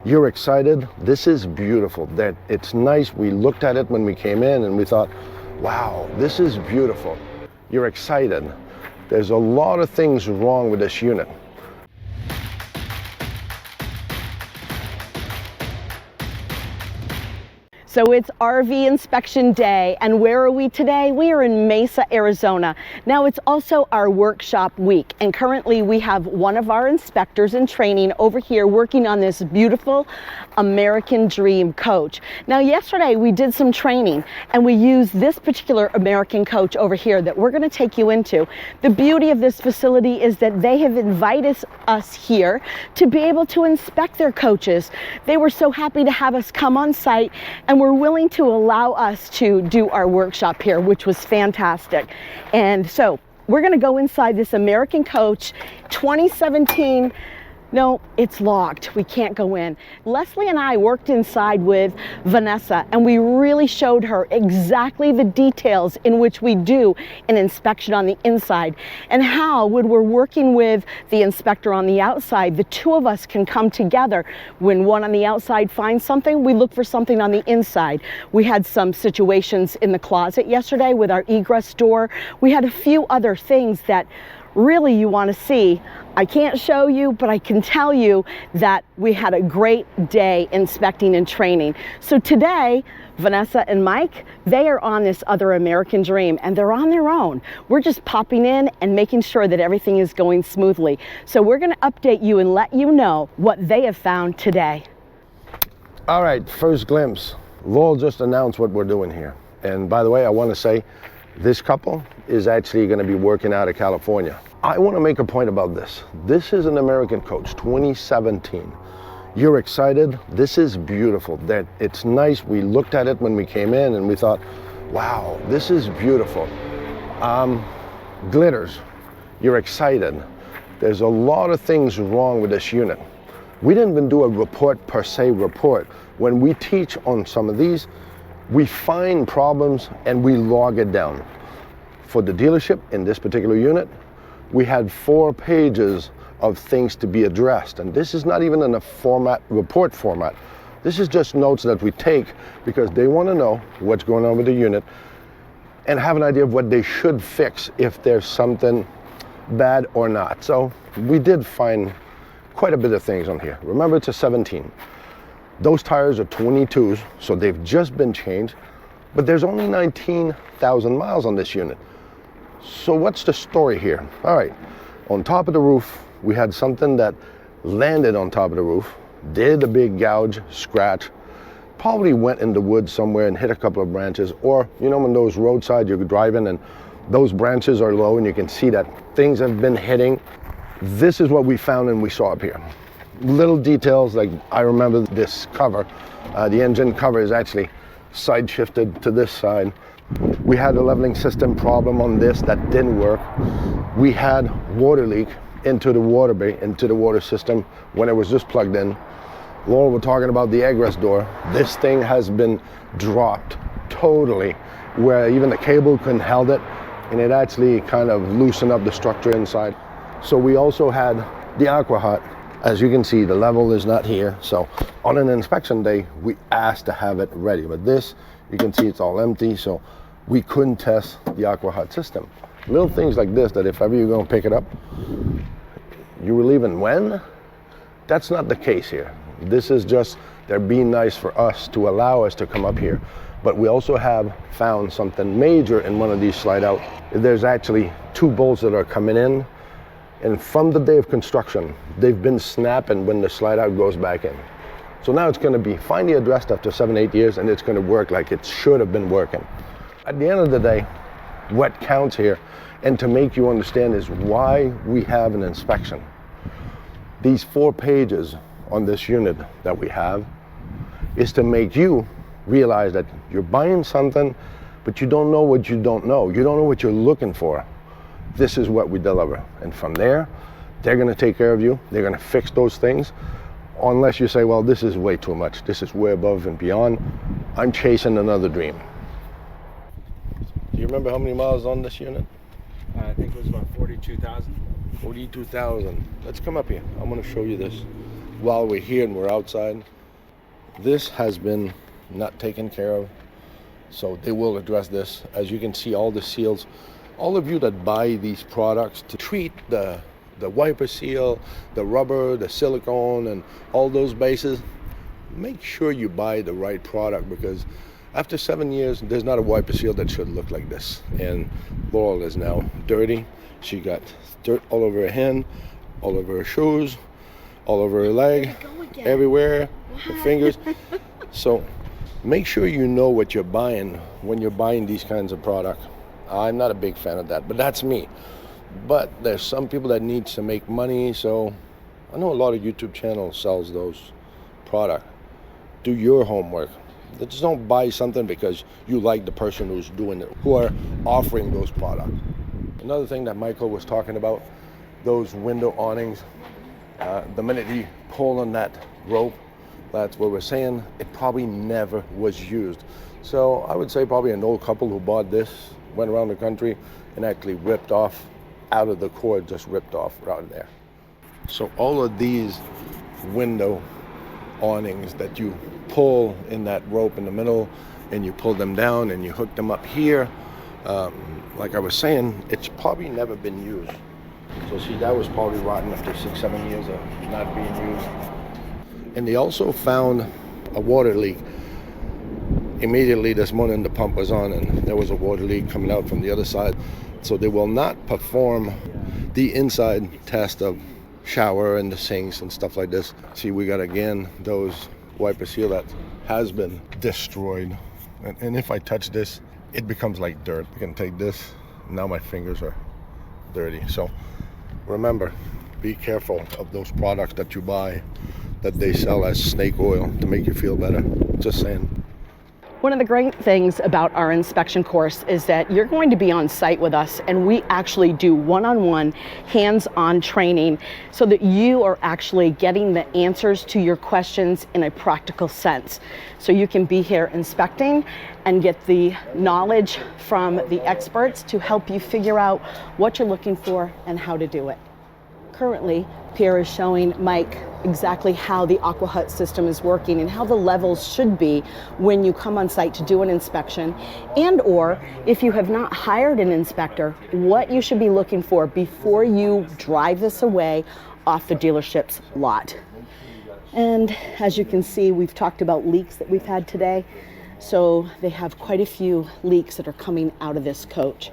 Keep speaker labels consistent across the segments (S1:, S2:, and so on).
S1: You're excited. This is beautiful. That it's nice. We looked at it when we came in and we thought, wow, this is beautiful. You're excited. There's a lot of things wrong with this unit.
S2: So it's RV inspection day, and where are we today? We are in Mesa, Arizona. Now it's also our workshop week, and currently we have one of our inspectors in training over here working on this beautiful American Dream coach. Now yesterday we did some training and we used this particular American coach over here that we're going to take you into. The beauty of this facility is that they have invited us here to be able to inspect their coaches. They were so happy to have us come on site, and we're willing to allow us to do our workshop here, which was fantastic. And so we're going to go inside this American coach 2017. No, it's locked. We can't go in. Leslie and I worked inside with Vanessa, and we really showed her exactly the details in which we do an inspection on the inside, and how when we're working with the inspector on the outside, the two of us can come together. When one on the outside finds something, we look for something on the inside. We had some situations in the closet yesterday with our egress door. We had a few other things that really you want to see. I can't show you, but I can tell you that we had a great day inspecting and training. So today, Vanessa and Mike, they are on this other American Dream, and they're on their own. We're just popping in and making sure that everything is going smoothly. So we're going to update you and let you know what they have found today.
S1: All right, first glimpse. Lowell just announced what we're doing here. And by the way, I want to say this couple is actually going to be working out of California. I want to make a point about this. This is an American coach, 2017. You're excited. This is beautiful. That it's nice. We looked at it when we came in and we thought, wow, this is beautiful. Glitters. You're excited. There's a lot of things wrong with this unit. We didn't even do a report per se report. When we teach on some of these, we find problems and we log it down. For the dealership in this particular unit, we had 4 pages of things to be addressed. And this is not even in a report format. This is just notes that we take because they want to know what's going on with the unit and have an idea of what they should fix if there's something bad or not. So we did find quite a bit of things on here. Remember, it's a 17. Those tires are 22s, so they've just been changed, but there's only 19,000 miles on this unit. So what's the story here? All right, on top of the roof, we had something that landed on top of the roof, did a big gouge, scratch, probably went in the woods somewhere and hit a couple of branches, or you know when those roadside you're driving and those branches are low and you can see that things have been hitting. This is what we found and we saw up here. Little details, like I remember this cover, the engine cover is actually side shifted to this side. We had a leveling system problem on this that didn't work. We had water leak into the water bay, into the water system when it was just plugged in. Laura was talking about the egress door. This thing has been dropped totally, where even the cable couldn't hold it, and it actually kind of loosened up the structure inside. So we also had the Aqua-Hot. As you can see, the level is not here. So on an inspection day, we asked to have it ready. But this, you can see it's all empty, so we couldn't test the Aqua-Hot system. Little things like this that if ever you're going to pick it up, you were leaving when? That's not the case here. This is just, they're being nice for us to allow us to come up here. But we also have found something major in one of these slide out. There's actually 2 bolts that are coming in. And from the day of construction, they've been snapping when the slide out goes back in. So now it's going to be finally addressed after 7-8 years, and it's going to work like it should have been working. At the end of the day, what counts here, and to make you understand, is why we have an inspection. These 4 pages on this unit that we have is to make you realize that you're buying something, but you don't know what you don't know. You don't know what you're looking for. This is what we deliver. And from there, they're going to take care of you. They're going to fix those things. Unless you say, well, this is way too much. This is way above and beyond. I'm chasing another dream. Do you remember how many miles on this unit?
S3: I think it was about 42,000.
S1: 42,000. Let's come up here. I'm going to show you this while we're here and we're outside. This has been not taken care of, so they will address this. As you can see, all the seals, all of you that buy these products to treat the wiper seal, the rubber, the silicone, and all those bases, make sure you buy the right product, because after 7 years, there's not a wiper seal that should look like this. And Laurel is now dirty. She got dirt all over her hand, all over her shoes, all over her leg, everywhere, her fingers. So make sure you know what you're buying when you're buying these kinds of products. I'm not a big fan of that, but that's me. But there's some people that need to make money, so I know a lot of YouTube channels sells those products. Do your homework. Just don't buy something because you like the person who's doing it, who are offering those products. Another thing that Michael was talking about, those window awnings, the minute he pulled on that rope, that's what we're saying, it probably never was used. So I would say probably an old couple who bought this, went around the country and actually ripped off out of the cord, just ripped off right there. So all of these window awnings that you pull in that rope in the middle, and you pull them down and you hook them up here, like I was saying, it's probably never been used. So see, that was probably rotten after 6-7 years of not being used. And they also found a water leak. Immediately this morning the pump was on and there was a water leak coming out from the other side. So they will not perform the inside test of shower and the sinks and stuff like this. See, we got again those wiper seal that has been destroyed. And if I touch this, it becomes like dirt. I can take this, now my fingers are dirty. So remember, be careful of those products that you buy that they sell as snake oil to make you feel better. Just saying.
S2: One of the great things about our inspection course is that you're going to be on site with us, and we actually do one-on-one, hands-on training so that you are actually getting the answers to your questions in a practical sense. So you can be here inspecting and get the knowledge from the experts to help you figure out what you're looking for and how to do it. Currently, Pierre is showing Mike exactly how the Aqua-Hot system is working and how the levels should be when you come on site to do an inspection, and or if you have not hired an inspector, what you should be looking for before you drive this away off the dealership's lot. And as you can see, we've talked about leaks that we've had today. So they have quite a few leaks that are coming out of this coach.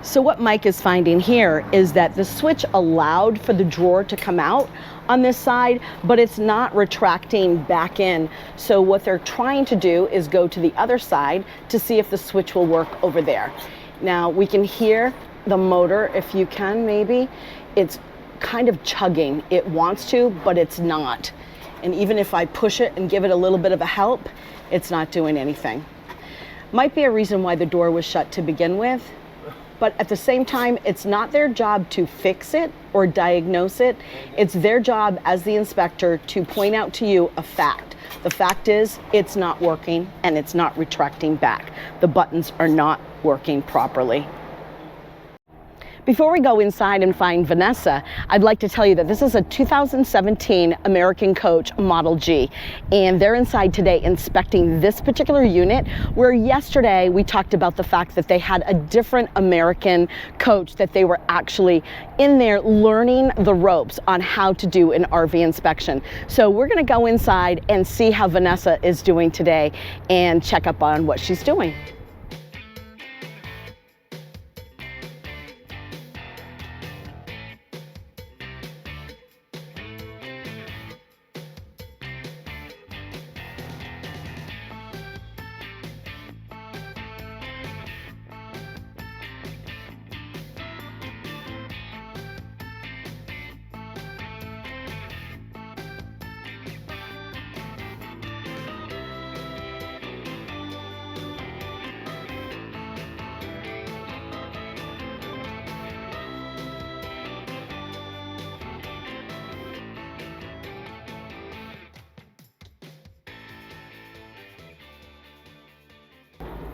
S2: So what Mike is finding here is that the switch allowed for the drawer to come out on this side, but it's not retracting back in. So what they're trying to do is go to the other side to see if the switch will work over there. Now we can hear the motor, if you can maybe. It's kind of chugging. It wants to, but it's not. And even if I push it and give it a little bit of a help, it's not doing anything. Might be a reason why the door was shut to begin with. But at the same time, it's not their job to fix it or diagnose it. It's their job as the inspector to point out to you a fact. The fact is, it's not working and it's not retracting back. The buttons are not working properly. Before we go inside and find Vanessa, I'd like to tell you that this is a 2017 American Coach Model G, and they're inside today inspecting this particular unit, where yesterday we talked about the fact that they had a different American Coach that they were actually in there learning the ropes on how to do an RV inspection. So we're gonna go inside and see how Vanessa is doing today and check up on what she's doing.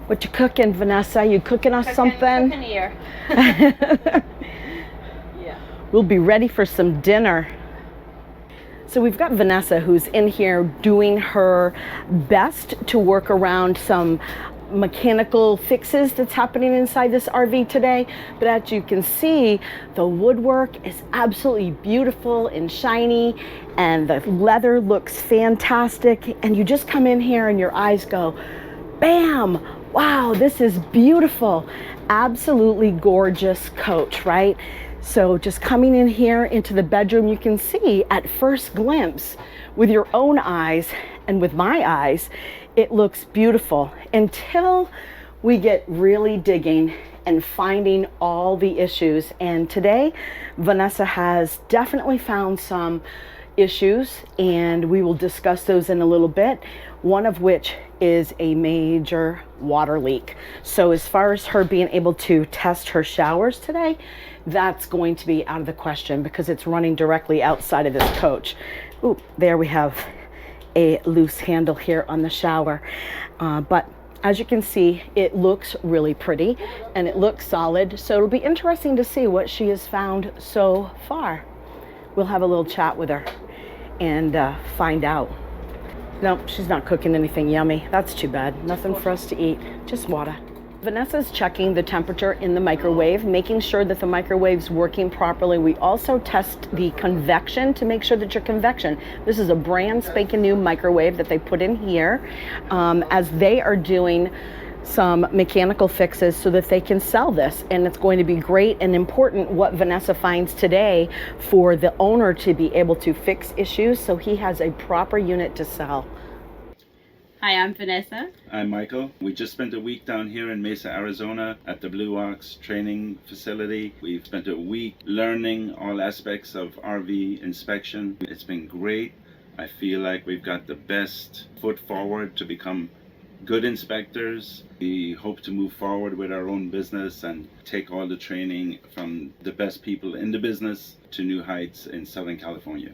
S2: What you cooking, Vanessa? You cooking us something?
S4: Cooking here.
S2: Yeah. We'll be ready for some dinner. So we've got Vanessa who's in here doing her best to work around some mechanical fixes that's happening inside this RV today. But as you can see, the woodwork is absolutely beautiful and shiny, and the leather looks fantastic. And you just come in here and your eyes go, bam, wow, this is beautiful. Absolutely gorgeous coach, right? So just coming in here into the bedroom, you can see at first glimpse with your own eyes and with my eyes, it looks beautiful until we get really digging and finding all the issues. And today, Vanessa has definitely found some issues, and we will discuss those in a little bit, one of which is a major water leak. So as far as her being able to test her showers today, that's going to be out of the question because it's running directly outside of this coach. Ooh, there we have a loose handle here on the shower. But as you can see, it looks really pretty and it looks solid. So it'll be interesting to see what she has found so far. We'll have a little chat with her and find out. Nope, she's not cooking anything yummy. That's too bad. Nothing for us to eat, just water. Vanessa's checking the temperature in the microwave, making sure that the microwave's working properly. We also test the convection to make sure that your convection, this is a brand spanking new microwave that they put in here as they are doing some mechanical fixes so that they can sell this. And it's going to be great and important what Vanessa finds today for the owner to be able to fix issues so he has a proper unit to sell.
S4: Hi, I'm Vanessa.
S3: I'm Michael. We just spent a week down here in Mesa, Arizona at the Blue Ox training facility. We've spent a week learning all aspects of RV inspection. It's been great. I feel like we've got the best foot forward to become good inspectors. We hope to move forward with our own business and take all the training from the best people in the business to new heights in Southern California.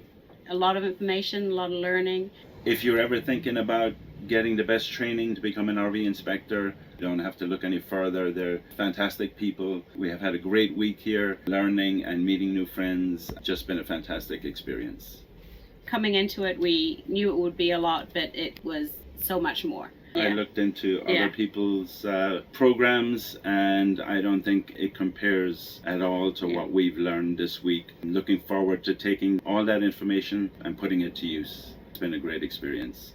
S4: A lot of information, a lot of learning.
S3: If you're ever thinking about getting the best training to become an RV inspector, you don't have to look any further. They're fantastic people. We have had a great week here, learning and meeting new friends. Just been a fantastic experience.
S4: Coming into it, we knew it would be a lot, but it was so much more.
S3: I looked into other people's programs, and I don't think it compares at all to what we've learned this week. I'm looking forward to taking all that information and putting it to use. It's been a great experience.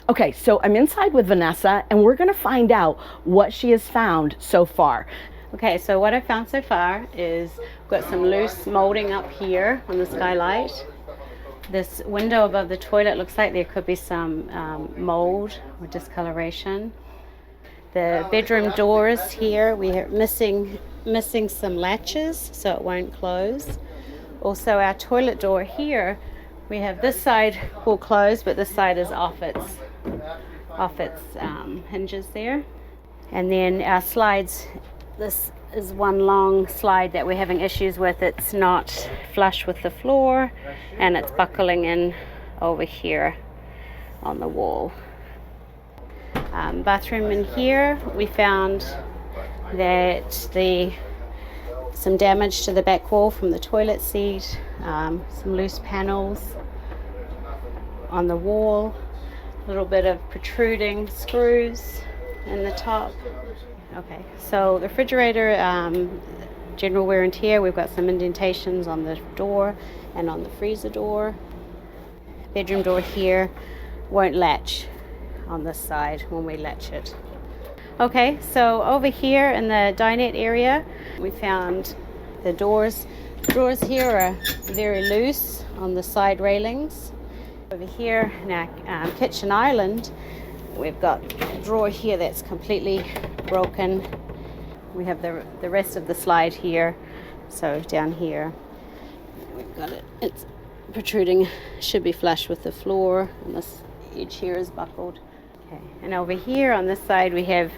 S2: Okay, so I'm inside with Vanessa and we're gonna find out what she has found so far.
S4: Okay, so what I found so far is we've got some loose molding up here on the skylight. This window above the toilet looks like there could be some mold or discoloration. The bedroom doors here, we are missing some latches so it won't close. Also our toilet door here, we have this side will close, but this side is off its hinges there. And then our slides, this is one long slide that we're having issues with. It's not flush with the floor and it's buckling in over here on the wall. Bathroom in here, we found that some damage to the back wall from the toilet seat, some loose panels on the wall, a little bit of protruding screws in the top. Okay, so the refrigerator, general wear and tear, we've got some indentations on the door and on the freezer door. Bedroom door here won't latch on this side when we latch it. Okay, so over here in the dinette area, we found the drawers here are very loose on the side railings. Over here in our kitchen island, we've got a drawer here that's completely broken. We have the rest of the slide here, so down here we've got it. It's protruding, should be flush with the floor, and this edge here is buckled. Okay, and over here on this side we have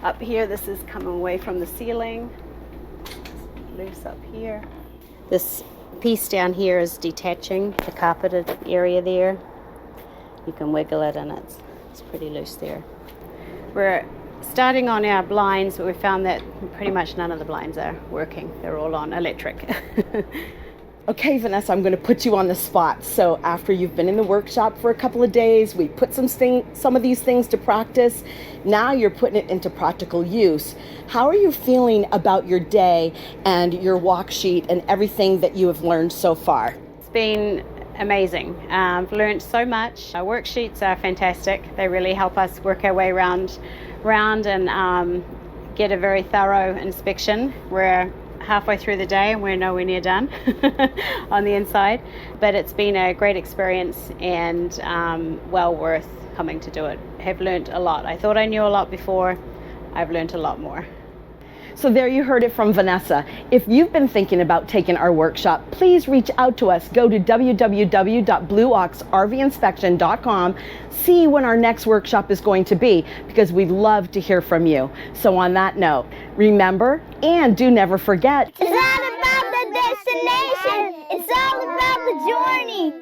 S4: up here, this is coming away from the ceiling, loose up here. This piece down here is detaching, the carpeted area there. You can wiggle it and it's pretty loose there. We're starting on our blinds, but we found that pretty much none of the blinds are working. They're all on electric.
S2: Okay, Vanessa, I'm going to put you on the spot. So after you've been in the workshop for a couple of days, we put some of these things to practice. Now you're putting it into practical use. How are you feeling about your day and your walk sheet and everything that you have learned so far?
S4: It's been amazing. I've learned so much. Our worksheets are fantastic. They really help us work our way around and get a very thorough inspection. We're halfway through the day and we're nowhere near done on the inside. But it's been a great experience and well worth coming to do it. I have learned a lot. I thought I knew a lot before. I've learned a lot more.
S2: So there you heard it from Vanessa. If you've been thinking about taking our workshop, please reach out to us. Go to www.blueoxrvinspection.com. See when our next workshop is going to be, because we'd love to hear from you. So on that note, remember and do never forget,
S5: it's not about the destination, it's all about the journey.